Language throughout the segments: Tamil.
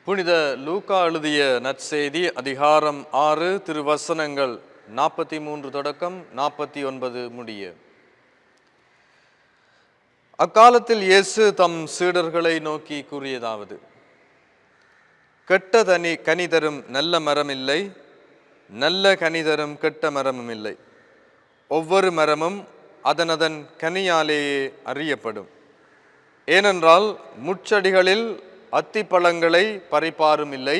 புனித லூக்கா எழுதிய நற்செய்தி அதிகாரம் 6 திருவசனங்கள் 43 தொடக்கம் 49 முடிய. அக்காலத்தில் இயேசு தம் சீடர்களை நோக்கி கூறியதாவது: கெட்ட கனி தரும் நல்ல மரம் இல்லை, நல்ல கனி தரும் கெட்ட மரமும் இல்லை. ஒவ்வொரு மரமும் அதனதன் கனியாலேயே அறியப்படும். ஏனென்றால் முட்செடிகளில் அத்திப்பழங்களை பறிப்பாரும் இல்லை,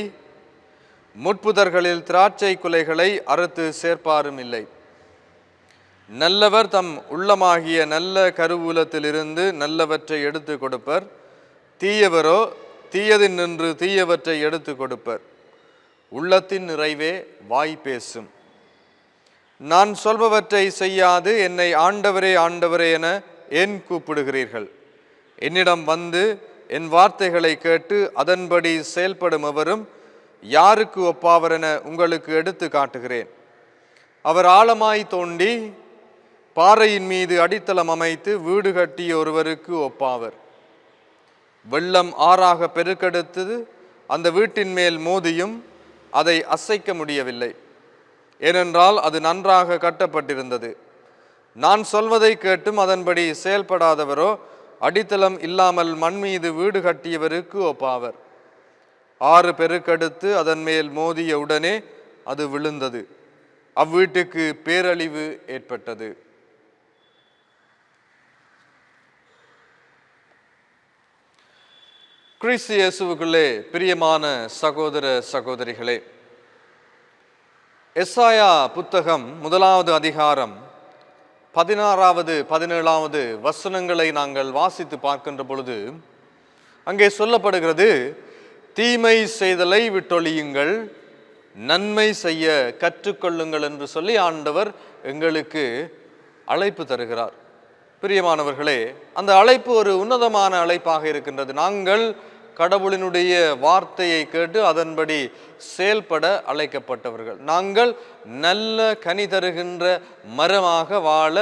முட்புதர்களில் திராட்சை குலைகளை அறுத்து சேர்ப்பாரும் இல்லை. நல்லவர் தம் உள்ளமாகிய நல்ல கருவூலத்திலிருந்து நல்லவற்றை எடுத்து கொடுப்பர், தீயவரோ தீயதில் நின்று தீயவற்றை எடுத்து கொடுப்பர். உள்ளத்தின் நிறைவே வாய் பேசும். நான் சொல்பவற்றை செய்யாது என்னை ஆண்டவரே ஆண்டவரே என ஏன் கூப்பிடுகிறீர்கள்? என்னிடம் வந்து என் வார்த்தைகளை கேட்டு அதன்படி செயல்படும் எவரும் யாருக்கு ஒப்பாவர் என உங்களுக்கு எடுத்து காட்டுகிறேன். அவர் ஆழமாய் தோண்டி பாறையின் மீது அடித்தளம் அமைத்து வீடு கட்டிய ஒருவருக்கு ஒப்பாவர். வெள்ளம் ஆறாக பெருக்கெடுத்தது, அந்த வீட்டின் மேல் மோதியும் அதை அசைக்க முடியவில்லை, ஏனென்றால் அது நன்றாக கட்டப்பட்டிருந்தது. நான் சொல்வதை கேட்டும் அதன்படி செயல்படாதவரோ அடித்தளம் இல்லாமல் மண் மீது வீடு கட்டியவருக்கு ஒப்பாவர். ஆறு பெருக்கெடுத்து அதன் மேல் மோதிய உடனே அது விழுந்தது, அவ்வீட்டுக்கு பேரழிவு ஏற்பட்டது. கிறிஸ்து இயேசுவுக்குள்ளே பிரியமான சகோதர சகோதரிகளே, எசாயா புத்தகம் 1வது அதிகாரம் 16வது 17வது வசனங்களை நாங்கள் வாசித்து பார்க்கின்ற பொழுது அங்கே சொல்லப்படுகிறது: தீமை செய்தலை விட்டொழியுங்கள், நன்மை செய்ய கற்றுக்கொள்ளுங்கள் என்று சொல்லி ஆண்டவர் எங்களுக்கு அழைப்பு தருகிறார். பிரியமானவர்களே, அந்த அழைப்பு ஒரு உன்னதமான அழைப்பாக இருக்கின்றது. நாங்கள் கடவுளினுடைய வார்த்தையை கேட்டு அதன்படி செயல்பட அழைக்கப்பட்டவர்கள். நாங்கள் நல்ல கனி தருகின்ற மரமாக வாழ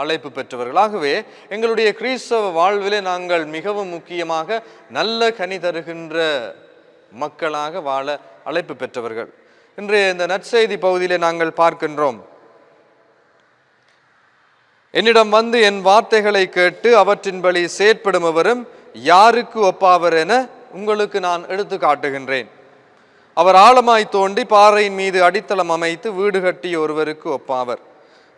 அழைப்பு பெற்றவர்கள். ஆகவே எங்களுடைய கிறிஸ்தவ வாழ்விலே நாங்கள் மிகவும் முக்கியமாக நல்ல கனி தருகின்ற மக்களாக வாழ அழைப்பு பெற்றவர்கள். இன்றைய இந்த நற்செய்தி பகுதியிலே நாங்கள் பார்க்கின்றோம்: என்னிடம் வந்து என் வார்த்தைகளை கேட்டு அவற்றின்படி செயற்படுபவரும் யாருக்கு ஒப்பாவர் என உங்களுக்கு நான் எடுத்து காட்டுகின்றேன். அவர் ஆழமாய் தோண்டி பாறையின் மீது அடித்தளம் அமைத்து வீடு கட்டிய ஒருவருக்கு ஒப்பாவர்.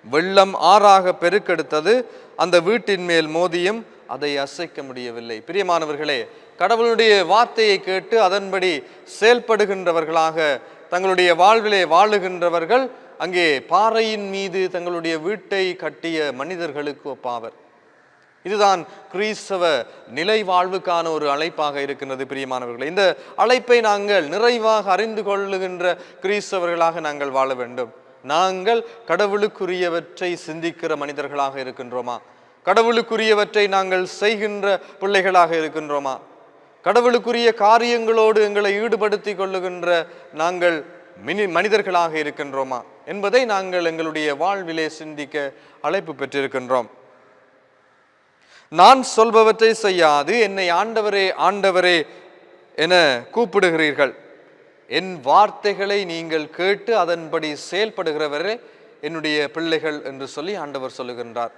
வெள்ளம் ஆறாக பெருக்கெடுத்தது, அந்த வீட்டின் மேல் மோதியும் அதை அசைக்க முடியவில்லை. பிரியமானவர்களே, கடவுளுடைய வார்த்தையை கேட்டு அதன்படி செயல்படுகின்றவர்களாக தங்களுடைய வாழ்விலே வாழுகின்றவர்கள் அங்கே பாறையின் மீது தங்களுடைய வீட்டை கட்டிய மனிதர்களுக்கு ஒப்பாவர். இதுதான் கிறிஸ்தவ நிலை வாழ்வுக்கான ஒரு அழைப்பாக இருக்கின்றது. பிரியமானவர்களே, இந்த அழைப்பை நாங்கள் நிறைவாக அறிந்து கொள்ளுகின்ற கிறிஸ்தவர்களாக நாங்கள் வாழ வேண்டும். நாங்கள் கடவுளுக்குரியவற்றை சிந்திக்கிற மனிதர்களாக இருக்கின்றோமா? கடவுளுக்குரியவற்றை நாங்கள் செய்கின்ற பிள்ளைகளாக இருக்கின்றோமா? கடவுளுக்குரிய காரியங்களோடு எங்களை ஈடுபடுத்தி கொள்ளுகின்ற நாங்கள் மனிதர்களாக இருக்கின்றோமா என்பதை நாங்கள் எங்களுடைய வாழ்விலே சிந்திக்க அழைப்பு பெற்றிருக்கின்றோம். நான் சொல்பவற்றை செய்யாது என்னை ஆண்டவரே ஆண்டவரே என கூப்பிடுகிறீர்கள். என் வார்த்தைகளை நீங்கள் கேட்டு அதன்படி செயல்படுகிறவரே என்னுடைய பிள்ளைகள் என்று சொல்லி ஆண்டவர் சொல்லுகின்றார்.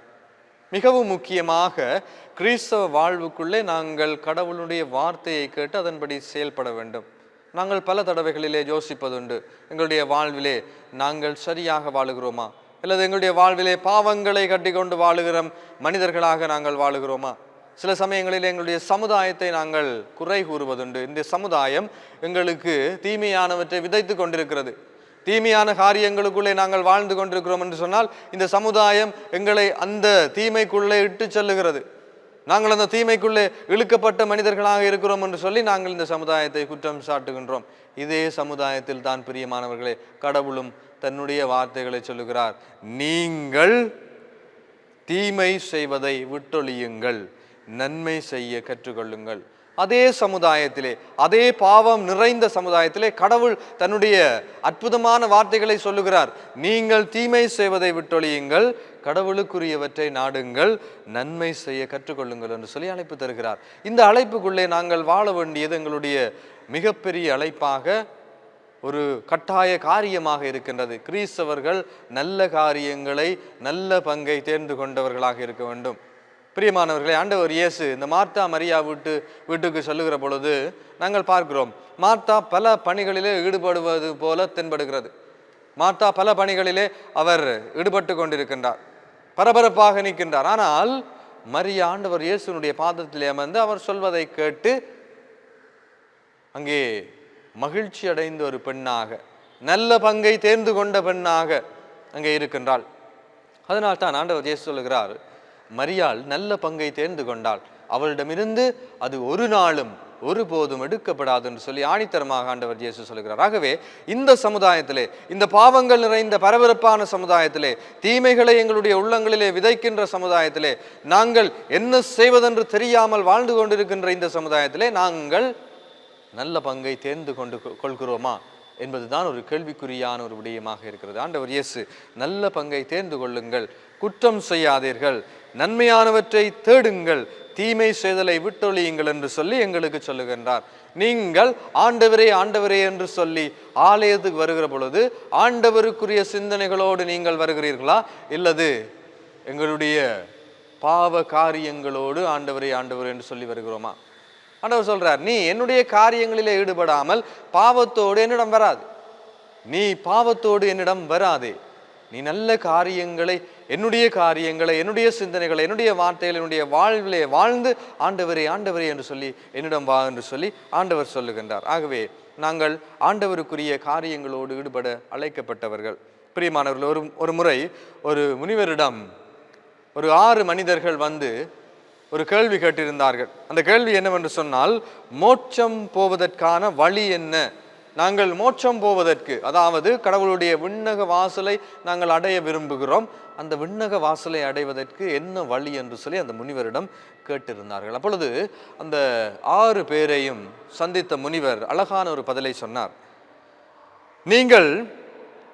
மிகவும் முக்கியமாக கிறிஸ்தவ வாழ்வுக்குள்ளே நாங்கள் கடவுளுடைய வார்த்தையை கேட்டு அதன்படி செயல்பட வேண்டும். நாங்கள் பல தடவைகளிலே யோசிப்பதுண்டு, எங்களுடைய வாழ்விலே நாங்கள் சரியாக வாழுகிறோமா, அல்லது எங்களுடைய வாழ்விலே பாவங்களை கட்டி கொண்டு வாழுகிற மனிதர்களாக நாங்கள் வாழுகிறோமா? சில சமயங்களில் எங்களுடைய சமுதாயத்தை நாங்கள் குறை கூறுவதுண்டு. இந்த சமுதாயம் எங்களுக்கு தீமையானவற்றை விதைத்து கொண்டிருக்கிறது, தீமையான காரியங்களுக்குள்ளே நாங்கள் வாழ்ந்து கொண்டிருக்கிறோம் என்று சொன்னால் இந்த சமுதாயம் எங்களை அந்த தீமைக்குள்ளே இட்டு செல்லுகிறது. நாங்கள் அந்த தீமைக்குள்ளே இழுக்கப்பட்ட மனிதர்களாக இருக்கிறோம் என்று சொல்லி நாங்கள் இந்த சமுதாயத்தை குற்றம் சாட்டுகின்றோம். இதே சமுதாயத்தில் தான் பிரியமானவர்களே கடவுளும் தன்னுடைய வார்த்தைகளை சொல்லுகிறார்: நீங்கள் தீமை செய்வதை விட்டொழியுங்கள், நன்மை செய்ய கற்றுக்கொள்ளுங்கள். அதே சமுதாயத்திலே, அதே பாவம் நிறைந்த சமுதாயத்திலே கடவுள் தன்னுடைய அற்புதமான வார்த்தைகளை சொல்லுகிறார். நீங்கள் தீமை செய்வதை விட்டொழியுங்கள், கடவுளுக்குரியவற்றை நாடுங்கள், நன்மை செய்ய கற்றுக்கொள்ளுங்கள் என்று சொல்லி அழைப்பு தருகிறார். இந்த அழைப்புக்குள்ளே நாங்கள் வாழ வேண்டியது எங்களுடைய மிகப்பெரிய அழைப்பாக, ஒரு கட்டாய காரியமாக இருக்கின்றது. கிறிஸ்தவர்கள் நல்ல காரியங்களை, நல்ல பங்கை தேர்ந்து கொண்டவர்களாக இருக்க வேண்டும். பிரியமானவர்களே, ஆண்டவர் இயேசு இந்த மார்த்தா மரியா வீட்டுக்கு சொல்லுகிற பொழுது நாங்கள் பார்க்கிறோம், மார்த்தா பல பணிகளிலே ஈடுபடுவது போல தென்படுகிறது. மார்த்தா பல பணிகளிலே அவர் ஈடுபட்டு கொண்டிருக்கின்றார், பரபரப்பாக நிற்கின்றார். ஆனால் மரியா ஆண்டவர் இயேசுனுடைய பாதத்திலே அமர்ந்து அவர் சொல்வதை கேட்டு அங்கே மகிழ்ச்சி அடைந்த ஒரு பெண்ணாக, நல்ல பங்கை தேர்ந்து கொண்ட பெண்ணாக அங்கே இருக்கின்றாள். அதனால் தான் ஆண்டவர் இயேசு சொல்லுகிறார், மரியாள் நல்ல பங்கை தேர்ந்து கொண்டாள், அவளிடமிருந்து அது ஒரு நாளும் ஒருபோதும் எடுக்கப்படாது என்று சொல்லி ஆணித்தரமாக ஆண்டவர் இயேசு சொல்லுகிறார். ஆகவே இந்த சமுதாயத்திலே, இந்த பாவங்கள் நிறைந்த பரபரப்பான சமுதாயத்திலே, தீமைகளை எங்களுடைய உள்ளங்களிலே விதைக்கின்ற சமுதாயத்திலே, நாங்கள் என்ன செய்வதென்று தெரியாமல் வாழ்ந்து கொண்டிருக்கின்ற இந்த சமுதாயத்திலே நாங்கள் நல்ல பங்கை தேர்ந்து கொள்கிறோமா என்பதுதான் ஒரு கேள்விக்குறியான ஒரு விடயமாக இருக்கிறது. ஆண்டவர் இயேசு நல்ல பங்கை தேர்ந்து கொள்ளுங்கள், குற்றம் செய்யாதீர்கள், நன்மையானவற்றை தேடுங்கள், தீமை செய்தலை விட்டொழியுங்கள் என்று சொல்லி எங்களுக்கு சொல்லுகின்றார். நீங்கள் ஆண்டவரே ஆண்டவரே என்று சொல்லி ஆலயத்துக்கு வருகிற பொழுது ஆண்டவருக்குரிய சிந்தனைகளோடு நீங்கள் வருகிறீர்களா, இல்லது எங்களுடைய பாவ காரியங்களோடு ஆண்டவரே ஆண்டவரே என்று சொல்லி வருகிறோமா? ஆண்டவர் சொல்றார், நீ என்னுடைய காரியங்களிலே ஈடுபடாமல் பாவத்தோடு என்னிடம் வராது, நீ பாவத்தோடு என்னிடம் வராதே, நீ நல்ல காரியங்களை, என்னுடைய காரியங்களை, என்னுடைய சிந்தனைகளை, என்னுடைய வார்த்தைகளை, என்னுடைய வாழ்விலே வாழ்ந்து ஆண்டவரே ஆண்டவரே என்று சொல்லி என்னிடம் வா என்று சொல்லி ஆண்டவர் சொல்லுகின்றார். ஆகவே நாங்கள் ஆண்டவருக்குரிய காரியங்களோடு ஈடுபட அழைக்கப்பட்டவர்கள். பிரியமானவர்கள், ஒரு முறை ஒரு முனிவரிடம் ஒரு 6 மனிதர்கள் வந்து ஒரு கேள்வி கேட்டிருந்தார்கள். அந்த கேள்வி என்னவென்று சொன்னால், மோட்சம் போவதற்கான வழி என்ன? நாங்கள் மோட்சம் போவதற்கு, அதாவது கடவுளுடைய விண்ணக வாசலை நாங்கள் அடைய விரும்புகிறோம், அந்த விண்ணக வாசலை அடைவதற்கு என்ன வழி என்று சொல்லி அந்த முனிவரிடம் கேட்டிருந்தார்கள். அப்பொழுது அந்த 6 பேரையும் சந்தித்த முனிவர் அழகான ஒரு பதிலை சொன்னார். நீங்கள்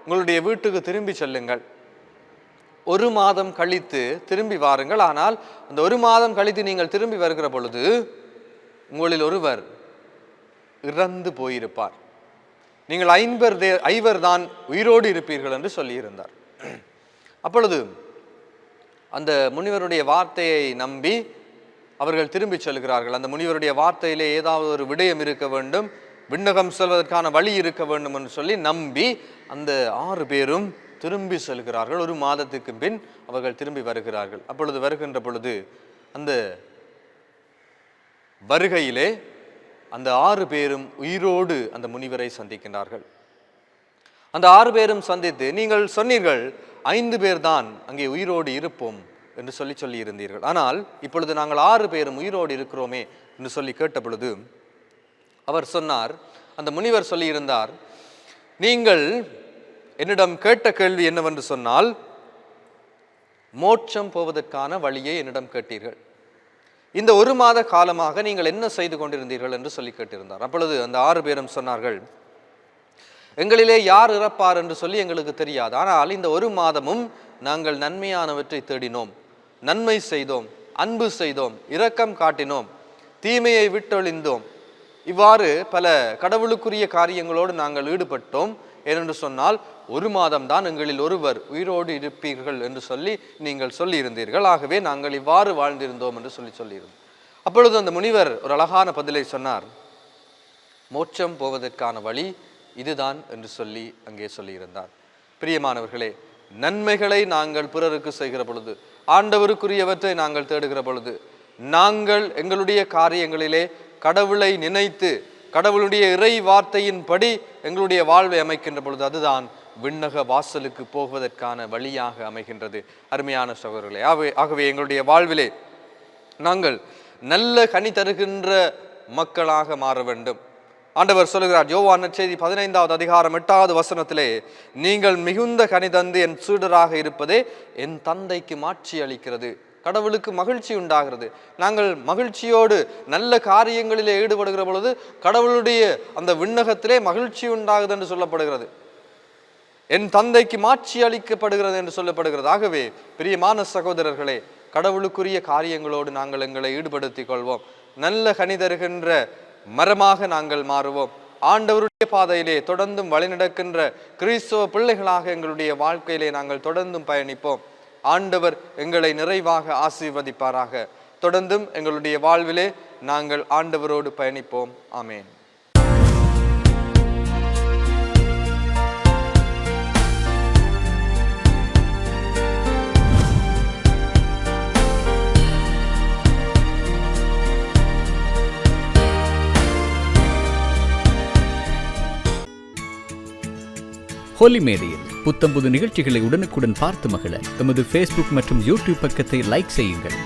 உங்களுடைய வீட்டுக்கு திரும்பி செல்லுங்கள், 1 மாதம் கழித்து திரும்பி வாருங்கள். ஆனால் அந்த 1 மாதம் கழித்து நீங்கள் திரும்பி வருகிற பொழுது உங்களில் ஒருவர் இறந்து போயிருப்பார், நீங்கள் 5 தான் உயிரோடு இருப்பீர்கள் என்று சொல்லியிருந்தார். அப்பொழுது அந்த முனிவருடைய வார்த்தையை நம்பி அவர்கள் திரும்பி செல்கிறார்கள். அந்த முனிவருடைய வார்த்தையிலே ஏதாவது ஒரு விடயம் இருக்க வேண்டும், விண்ணகம் செல்வதற்கான வழி இருக்க வேண்டும் என்று சொல்லி நம்பி அந்த 6 பேரும் திரும்பி செல்கிறார்கள். 1 மாதத்துக்கு பின் அவர்கள் திரும்பி வருகிறார்கள். அப்பொழுது வருகின்ற பொழுது அந்த வருகையிலே அந்த 6 பேரும் உயிரோடு அந்த முனிவரை சந்திக்கின்றார்கள். அந்த 6 பேரும் சந்தித்து, நீங்கள் சொன்னீர்கள் 5 பேர் தான் அங்கே உயிரோடு இருப்போம் என்று சொல்லி இருந்தீர்கள், ஆனால் இப்பொழுது நாங்கள் 6 பேரும் உயிரோடு இருக்கிறோமே என்று சொல்லி கேட்ட பொழுது அவர் சொன்னார், அந்த முனிவர் சொல்லியிருந்தார், நீங்கள் என்னிடம் கேட்ட கேள்வி என்னவென்று சொன்னால், மோட்சம் போவதற்கான வழியை என்னிடம் கேட்டீர்கள், இந்த 1 மாத காலமாக நீங்கள் என்ன செய்து கொண்டிருந்தீர்கள் என்று சொல்லி கேட்டிருந்தார். அப்பொழுது அந்த 6 பேரும் சொன்னார்கள், எங்களிலே யார் இறப்பார் என்று சொல்லி எங்களுக்கு தெரியாது, ஆனால் இந்த 1 மாதமும் நாங்கள் நன்மையானவற்றை தேடினோம், நன்மை செய்தோம், அன்பு செய்தோம், இரக்கம் காட்டினோம், தீமையை விட்டொழிந்தோம், இவ்வாறு பல கடவுளுக்குரிய காரியங்களோடு நாங்கள் ஈடுபட்டோம். ஏனென்று சொன்னால் 1 மாதம் தான் எங்களில் ஒருவர் உயிரோடு இருப்பீர்கள் என்று சொல்லி நீங்கள் சொல்லியிருந்தீர்கள், ஆகவே நாங்கள் இவ்வாறு வாழ்ந்திருந்தோம் என்று சொல்லியிருந்தோம். அப்பொழுது அந்த முனிவர் ஒரு அழகான பதிலை சொன்னார், மோட்சம் போவதற்கான வழி இதுதான் என்று சொல்லி அங்கே சொல்லியிருந்தார். பிரியமானவர்களே, நன்மைகளை நாங்கள் பிறருக்கு செய்கிற பொழுது, ஆண்டவருக்குரியவற்றை நாங்கள் தேடுகிற பொழுது, நாங்கள் எங்களுடைய காரியங்களிலே கடவுளை நினைத்து கடவுளுடைய இறை வார்த்தையின்படி எங்களுடைய வாழ்வை அமைக்கின்ற பொழுது அதுதான் விண்ணக வாசலுக்கு போவதற்கான வழியாக அமைகின்றது. அருமையான சகோதரர்களே, ஆகவே எங்களுடைய வாழ்விலே நாங்கள் நல்ல கனி தருகின்ற மக்களாக மாற வேண்டும். ஆண்டவர் சொல்லுகிறார், யோவான் நற்செய்தி 15வது அதிகாரம் 8வது வசனத்திலே, நீங்கள் மிகுந்த கனி தந்து என் சீடராக இருப்பதே என் தந்தைக்கு மாட்சி அளிக்கிறது. கடவுளுக்கு மகிழ்ச்சி உண்டாகிறது. நாங்கள் மகிழ்ச்சியோடு நல்ல காரியங்களிலே ஈடுபடுகிற பொழுது கடவுளுடைய அந்த விண்ணகத்திலே மகிழ்ச்சி உண்டாகுது என்று சொல்லப்படுகிறது. என் தந்தைக்கு மாட்சி அளிக்கப்படுகிறது என்று சொல்லப்படுகிறது. ஆகவே பிரியமான சகோதரர்களே, கடவுளுக்குரிய காரியங்களோடு நாங்கள் எங்களை ஈடுபடுத்திக் கொள்வோம். நல்ல கனி தருகின்ற மரமாக நாங்கள் மாறுவோம். ஆண்டவருடைய பாதையிலே தொடர்ந்தும் வழிநடக்கின்ற கிறிஸ்தவ பிள்ளைகளாக எங்களுடைய வாழ்க்கையிலே நாங்கள் தொடர்ந்தும் பயணிப்போம். ஆண்டவர் எங்களை நிறைவாக ஆசீர்வதிப்பாராக. தொடர்ந்தும் எங்களுடைய வாழ்விலே நாங்கள் ஆண்டவரோடு பயணிப்போம். ஆமேன். ஹோலி மேடையில் புத்தம்புது நிகழ்ச்சிகளை உடனுக்குடன் பார்த்து மகிழ எமது ஃபேஸ்புக் மற்றும் யூடியூப் பக்கத்தை லைக் செய்யுங்கள்.